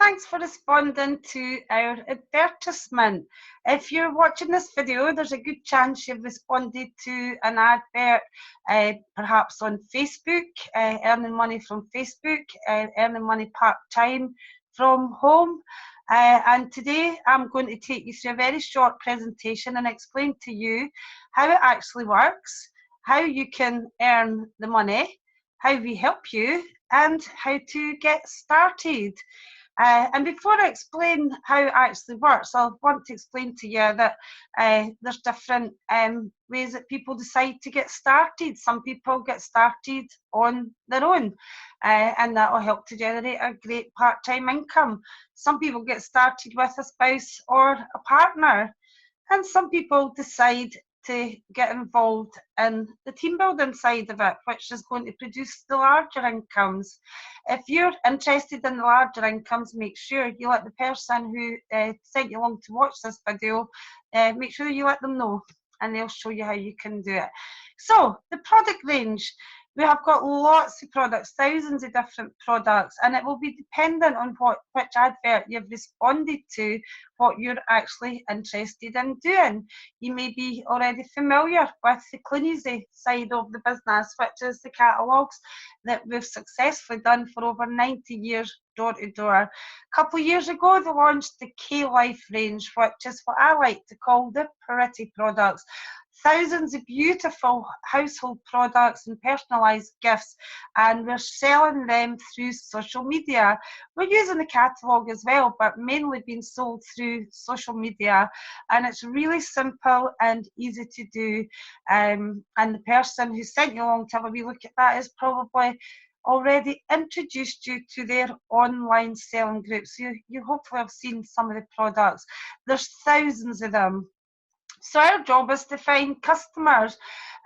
thanks for responding to our advertisement. If you're watching this video, there's a good chance you've responded to an advert, perhaps on Facebook, earning money from Facebook, earning money part-time from home. And today I'm going to take you through a very short presentation and explain to you how it actually works, how you can earn the money, how we help you, and how to get started. And before I explain how it actually works, I want to explain to you that there's different ways that people decide to get started. Some people get started on their own, and that will help to generate a great part-time income. Some people get started with a spouse or a partner, and some people decide to get involved in the team building side of it, which is going to produce the larger incomes. If you're interested in the larger incomes, make sure you let the person who sent you along to watch this video, make sure you let them know, and they'll show you how you can do it. So the product range, we have got lots of products, thousands of different products, and it will be dependent on which advert you've responded to, what you're actually interested in doing. You may be already familiar with the Clunies side of the business, which is the catalogues that we've successfully done for over 90 years door to door. A couple of years ago, they launched the K-Life range, which is what I like to call the pretty products. Thousands of beautiful household products and personalised gifts, and we're selling them through social media. We're using the catalogue as well, but mainly being sold through social media, and it's really simple and easy to do. And the person who sent you along to have a wee look at that is probably already introduced you to their online selling group. So you hopefully have seen some of the products. There's thousands of them. So our job is to find customers,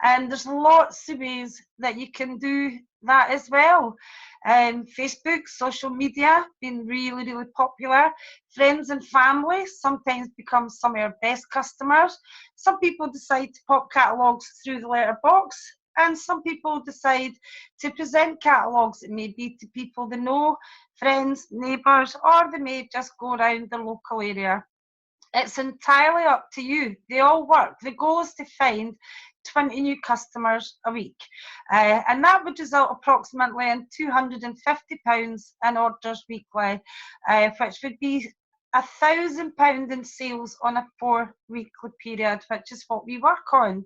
and there's lots of ways that you can do that as well. Facebook, social media, been really, really popular. Friends and family sometimes become some of our best customers. Some people decide to pop catalogues through the letterbox, and some people decide to present catalogues. It may be to people they know, friends, neighbours, or they may just go around the local area. It's entirely up to you. They all work. The goal is to find 20 new customers a week, and that would result approximately in £250 in orders weekly, which would be £1,000 in sales on a 4-weekly period, which is what we work on,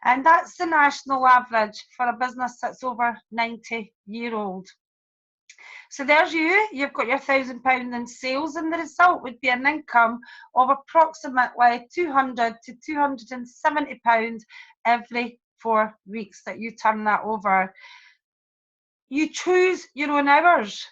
and that's the national average for a business that's over 90-year-old. So there's you've got your £1,000 in sales, and the result would be an income of approximately £200 to £270 every 4 weeks that you turn that over. You choose your own hours.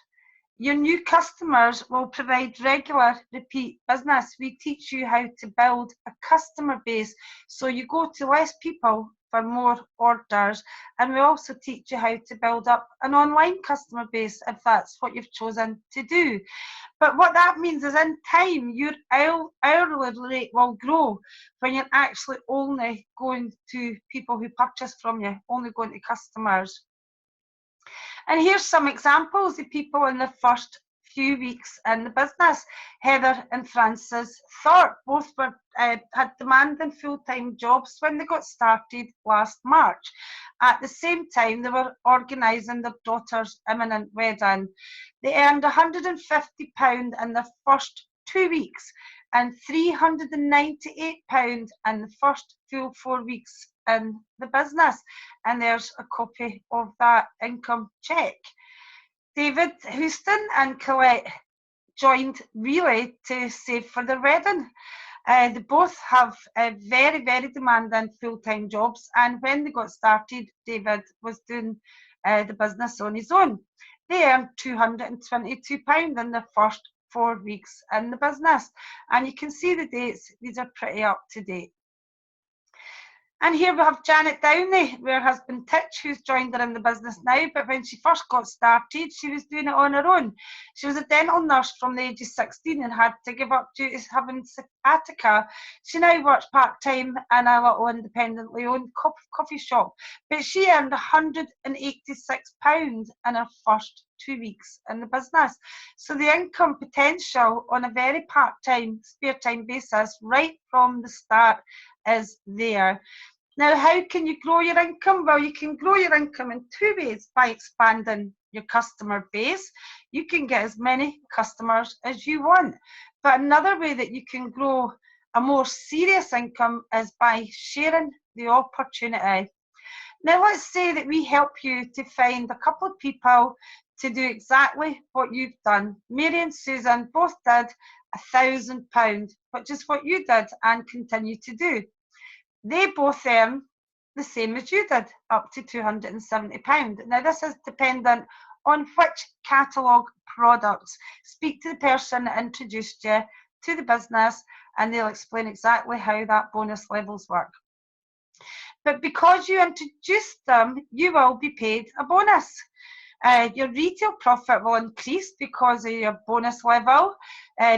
Your new customers will provide regular repeat business. We teach you how to build a customer base, so you go to less people for more orders, and we also teach you how to build up an online customer base if that's what you've chosen to do. But what that means is in time your hourly rate will grow when you're actually only going to people who purchase from you, only going to customers. And here's some examples of people in the first few weeks in the business. Heather and Frances Thorpe both had demanding full-time jobs when they got started last March. At the same time, they were organising their daughter's imminent wedding. They earned £150 in the first 2 weeks and £398 in the first full 4 weeks in the business, and there's a copy of that income check. David Houston and Colette joined Relay to save for their wedding. They both have very, very demanding full-time jobs, and when they got started, David was doing the business on his own. They earned £222 in their first 4 weeks in the business, and you can see the dates. These are pretty up to date. And here we have Janet Downey, her husband Titch, who's joined her in the business now, but when she first got started, she was doing it on her own. She was a dental nurse from the age of 16 and had to give up duties having sciatica. She now works part-time in a little independently owned coffee shop, but she earned £186 in her first 2 weeks in the business. So the income potential on a very part-time, spare-time basis right from the start is there. Now, how can you grow your income? Well, you can grow your income in two ways: by expanding your customer base. You can get as many customers as you want. But another way that you can grow a more serious income is by sharing the opportunity. Now, let's say that we help you to find a couple of people to do exactly what you've done. Mary and Susan both did £1,000, which is what you did and continue to do. They both earn the same as you did, up to £270. Now, this is dependent on which catalogue products. Speak to the person that introduced you to the business and they'll explain exactly how that bonus levels work. But because you introduced them, you will be paid a bonus. Your retail profit will increase because of your bonus level.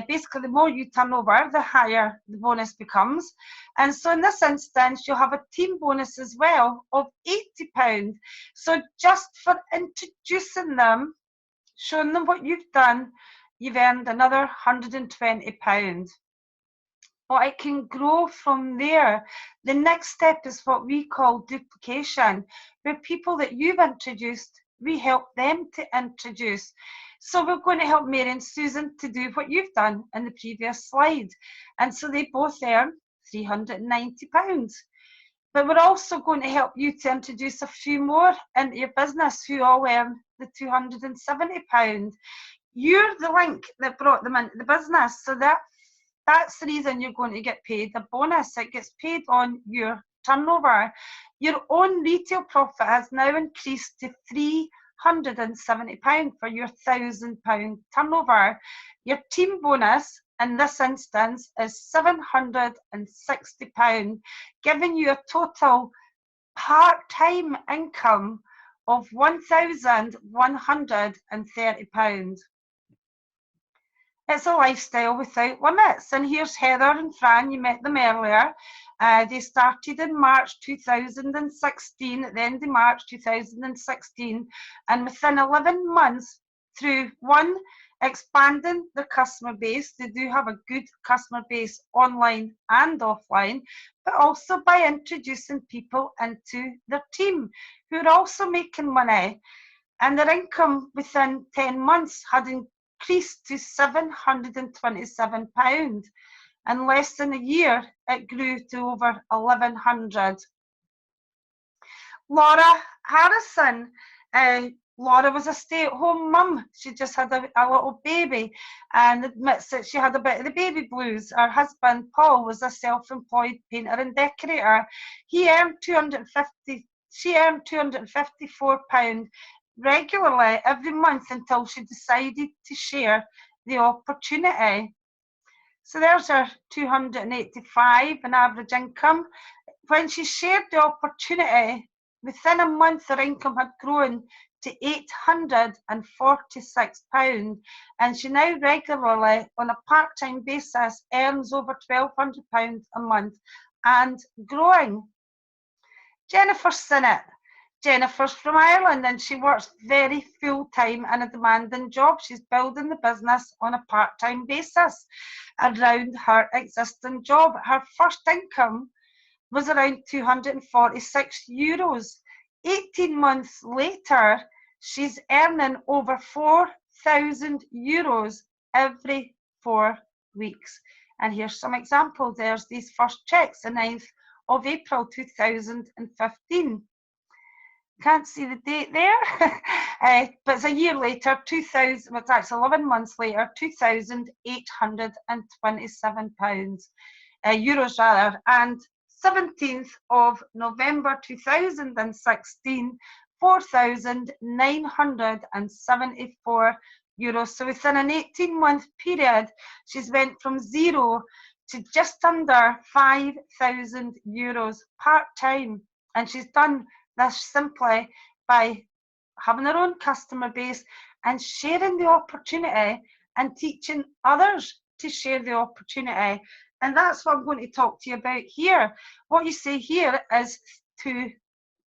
Basically, the more you turn over, the higher the bonus becomes. And so in this instance, you'll have a team bonus as well of £80. So just for introducing them, showing them what you've done, you've earned another £120. But it can grow from there. The next step is what we call duplication, where people that you've introduced, we help them to introduce. So we're going to help Mary and Susan to do what you've done in the previous slide. And so they both earn £390. But we're also going to help you to introduce a few more into your business who all earn the £270. You're the link that brought them into the business. So that's the reason you're going to get paid a bonus. It gets paid on your turnover. Your own retail profit has now increased to £370 for your £1,000 turnover. Your team bonus in this instance is £760, giving you a total part-time income of £1,130. It's a lifestyle without limits. And here's Heather and Fran, you met them earlier. They started in March 2016, at the end of March 2016, and within 11 months, through one, expanding their customer base, they do have a good customer base online and offline, but also by introducing people into their team who are also making money. And their income within 10 months had increased to £727. In less than a year, it grew to over 1,100. Laura Harrison. Laura was a stay-at-home mum. She just had a little baby and admits that she had a bit of the baby blues. Her husband, Paul, was a self-employed painter and decorator. She earned £254 regularly every month until she decided to share the opportunity. So there's her 285 in average income. When she shared the opportunity, within a month her income had grown to £846, and she now regularly, on a part-time basis, earns over £1,200 a month and growing. Jennifer Sinnott. Jennifer's from Ireland and she works very full-time in a demanding job. She's building the business on a part-time basis around her existing job. Her first income was around €246. 18 months later, she's earning over €4,000 every 4 weeks. And here's some examples. There's these first checks, the 9th of April 2015. Can't see the date there, but it's a year later, it's actually 11 months later, €2,827, euros rather, and 17th of November 2016, €4,974. So within an 18-month period, she's went from zero to just under €5,000 part-time. And she's done this simply by having her own customer base and sharing the opportunity and teaching others to share the opportunity. And that's what I'm going to talk to you about here. What you see here is 2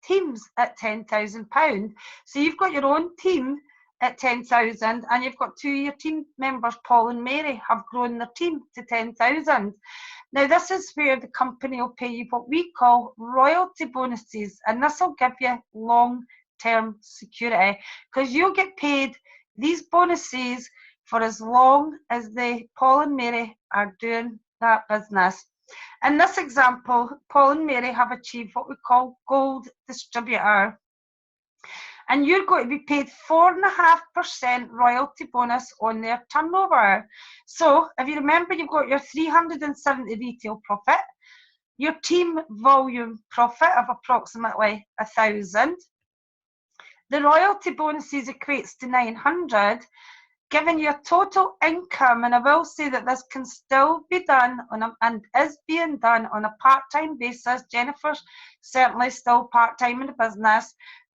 teams at £10,000. So you've got your own team at 10,000 and you've got 2 of your team members, Paul and Mary, have grown their team to 10,000. Now this is where the company will pay you what we call royalty bonuses, and this will give you long-term security because you'll get paid these bonuses for as long as Paul and Mary are doing that business. In this example, Paul and Mary have achieved what we call gold distributor. And you're going to be paid 4.5% royalty bonus on their turnover. So if you remember, you've got your 370 retail profit, your team volume profit of approximately 1,000. The royalty bonuses equates to 900, giving you a total income, and I will say that this can still be done and is being done on a part-time basis. Jennifer's certainly still part-time in the business,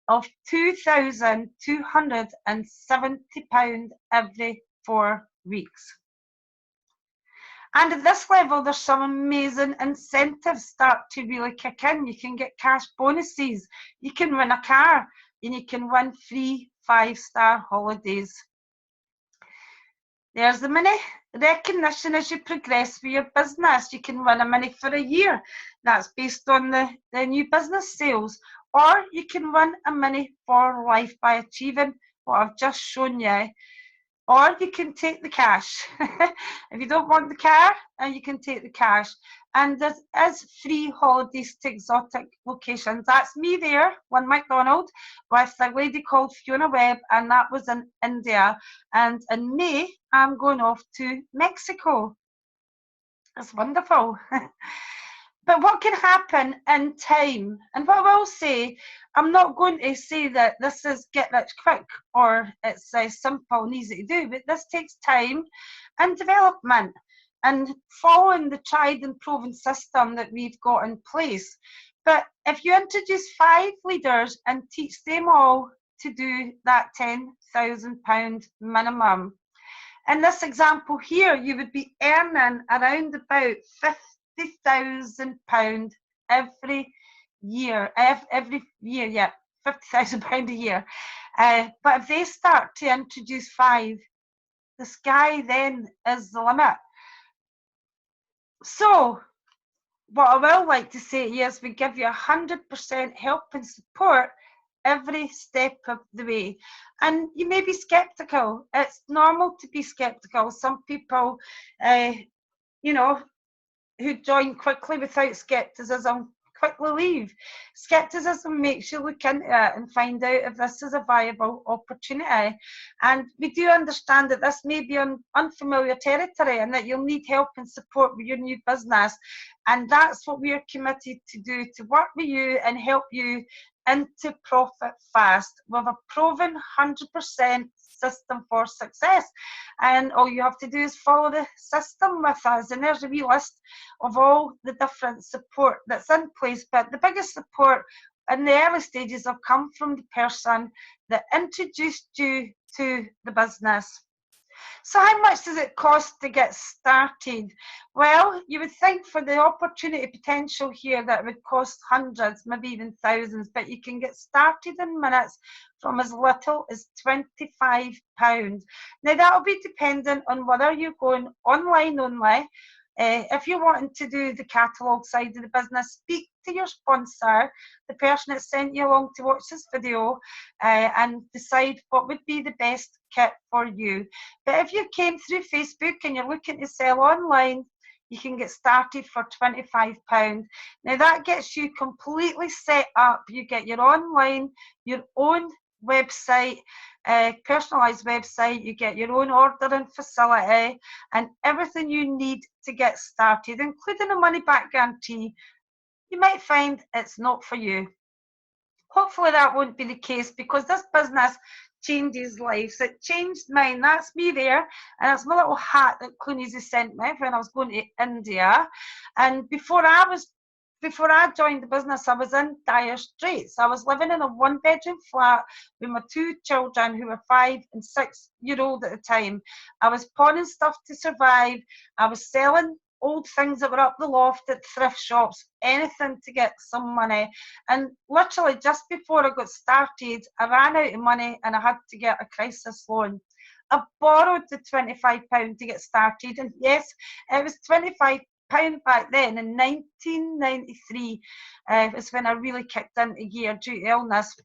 of £2,270 every 4 weeks. And at this level, there's some amazing incentives start to really kick in. You can get cash bonuses, you can win a car, and you can win free 5-star holidays. There's the mini recognition as you progress with your business. You can win a mini for a year. That's based on the new business sales. Or you can win a mini for life by achieving what I've just shown you. Or you can take the cash. If you don't want the car, you can take the cash. And there is free holidays to exotic locations. That's me there, one McDonald, with a lady called Fiona Webb, and that was in India. And in May, I'm going off to Mexico. That's wonderful. But what can happen in time? And what I will say, I'm not going to say that this is get rich quick or it's simple and easy to do, but this takes time and development and following the tried and proven system that we've got in place. But if you introduce 5 leaders and teach them all to do that £10,000 minimum, in this example here, you would be earning around about £50,000 every year. Every year, yeah, £50,000 a year. But if they start to introduce 5, the sky then is the limit. So, what I will like to say is we give you 100% help and support every step of the way. And you may be skeptical. It's normal to be skeptical. Some people, you know, who join quickly without skepticism quickly leave. Skepticism makes you look into it and find out if this is a viable opportunity. And we do understand that this may be unfamiliar territory and that you'll need help and support with your new business. And that's what we are committed to do, to work with you and help you into profit fast with a proven 100% system for success. And all you have to do is follow the system with us, and there's a wee list of all the different support that's in place. But the biggest support in the early stages will come from the person that introduced you to the business. So how much does it cost to get started? Well, you would think for the opportunity potential here that it would cost hundreds, maybe even thousands, but you can get started in minutes from as little as £25. Now that'll be dependent on whether you're going online only. If you're wanting to do the catalogue side of the business, speak to your sponsor, the person that sent you along to watch this video, and decide what would be the best kit for you. But if you came through Facebook and you're looking to sell online, you can get started for £25. Now that gets you completely set up. You get your online, your own website, personalised website, you get your own ordering facility and everything you need to get started, including a money back guarantee. You might find it's not for you. Hopefully that won't be the case, because this business changes lives. It changed mine. That's me there, and that's my little hat that Clooney's sent me when I was going to India. And before I joined the business, I was in dire straits. I was living in a one-bedroom flat with my two children who were 5 and 6 years old at the time. I was pawning stuff to survive. I was selling old things that were up the loft at thrift shops, anything to get some money. And literally just before I got started, I ran out of money and I had to get a crisis loan. I borrowed the £25 to get started, and yes, it was £25 back then in 1993 is when I really kicked into gear due to illness.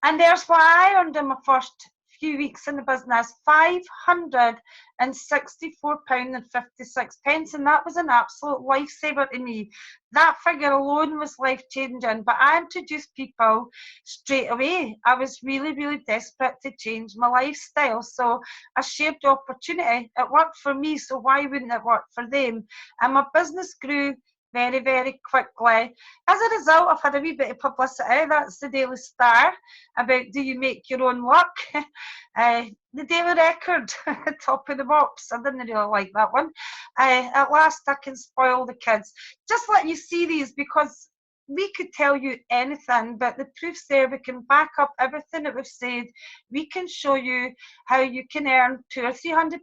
And there's what I earned in my first few weeks in the business, £564.56, and that was an absolute lifesaver to me. That figure alone was life-changing, but I introduced people straight away. I was really, really desperate to change my lifestyle, so I shared the opportunity. It worked for me, so why wouldn't it work for them? And my business grew very, very quickly. As a result, I've had a wee bit of publicity. That's the Daily Star about do you make your own luck? The Daily Record, top of the box. I didn't really like that one. At last, I can spoil the kids. Just let you see these, because we could tell you anything, but the proof's there. We can back up everything that we've said. We can show you how you can earn £200 or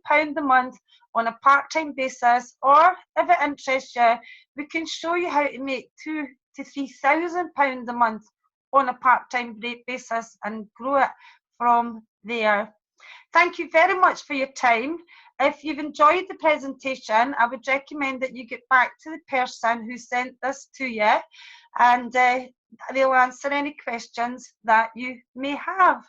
£300 a month on a part-time basis, or if it interests you, we can show you how to make £2,000 to £3,000 a month on a part-time basis and grow it from there. Thank you very much for your time. If you've enjoyed the presentation, I would recommend that you get back to the person who sent this to you, and they'll answer any questions that you may have.